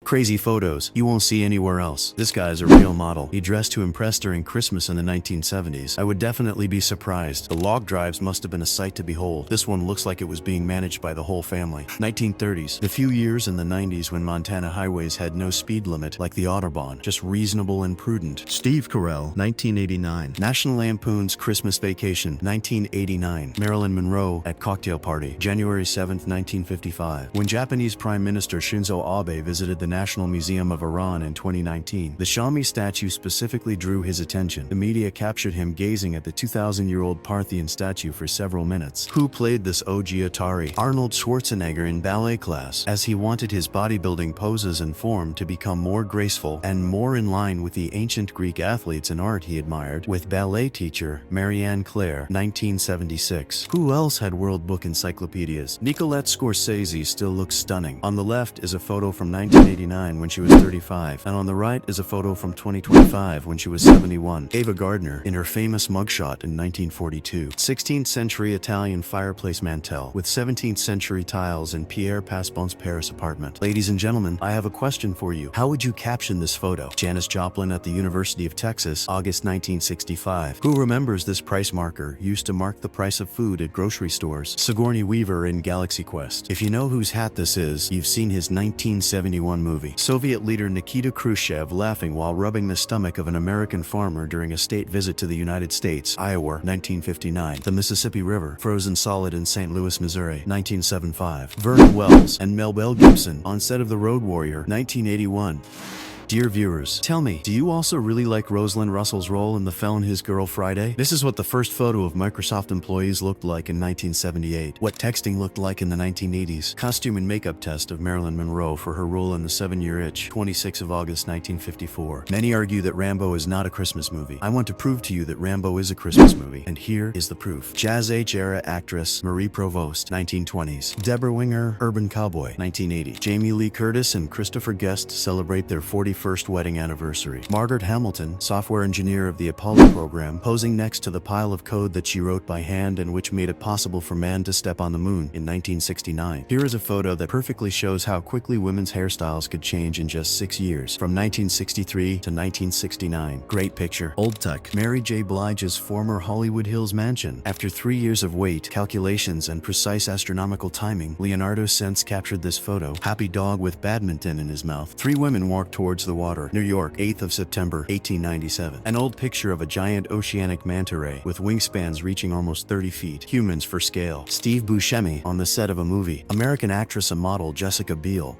Crazy photos you won't see anywhere else. This guy's a real model. He dressed to impress during Christmas in the 1970s. I would definitely be surprised. The log drives must have been a sight to behold. This one looks like it was being managed by the whole family. 1930s. The few years in the 90s when Montana highways had no speed limit like the Autobahn, just reasonable and prudent. Steve Carell, 1989. National Lampoon's Christmas Vacation, 1989. Marilyn Monroe at cocktail party, January 7, 1955. When Japanese Prime Minister Shinzo Abe visited the National Museum of Iran in 2019, the Shami statue specifically drew his attention. The media captured him gazing at the 2,000-year-old Parthian statue for several minutes. Who played this OG Atari? Arnold Schwarzenegger in ballet class, as he wanted his bodybuilding poses and form to become more graceful and more in line with the ancient Greek athletes and art he admired, with ballet teacher Marianne Claire, 1976. Who else had World Book encyclopedias? Nicolette Scorsese still looks stunning. On the left is a photo from 1989 when she was 35, and on the right is a photo from 2025 when she was 71. Ava Gardner in her famous mugshot in 1942. 16th century Italian fireplace mantel with 17th century tiles in Pierre Passepont's Paris apartment. Ladies and gentlemen, I have a question for you. How would you caption this photo? Janis Joplin at the University of Texas, August 1965. Who remembers this price marker used to mark the price of food at grocery stores? Sigourney Weaver in Galaxy Quest. If you know whose hat this is, you've seen his 1971 movie. Soviet leader Nikita Khrushchev laughing while rubbing the stomach of an American farmer during a state visit to the United States, Iowa, 1959. The Mississippi River, frozen solid in St. Louis, Missouri, 1975. Vernon Wells and Mel Gibson on set of The Road Warrior, 1981. Dear viewers, tell me, do you also really like Rosalind Russell's role in The Felon His Girl Friday? This is what the first photo of Microsoft employees looked like in 1978. What texting looked like in the 1980s. Costume and makeup test of Marilyn Monroe for her role in The 7-Year Itch, 26 of August 1954. Many argue that Rambo is not a Christmas movie. I want to prove to you that Rambo is a Christmas movie, and here is the proof. Jazz Age era actress Marie Provost, 1920s. Deborah Winger, Urban Cowboy, 1980. Jamie Lee Curtis and Christopher Guest celebrate their 41st wedding anniversary. Margaret Hamilton, software engineer of the Apollo program, posing next to the pile of code that she wrote by hand and which made it possible for man to step on the moon in 1969. Here is a photo that perfectly shows how quickly women's hairstyles could change in just 6 years, from 1963 to 1969. Great picture. Old Tuck, Mary J. Blige's former Hollywood Hills mansion. After 3 years of weight, calculations, and precise astronomical timing, Leonardo Sense captured this photo. Happy dog with badminton in his mouth. 3 women walk towards the water. New York, 8th of September, 1897. An old picture of a giant oceanic manta ray with wingspans reaching almost 30 feet. Humans for scale. Steve Buscemi on the set of a movie. American actress and model Jessica Biel.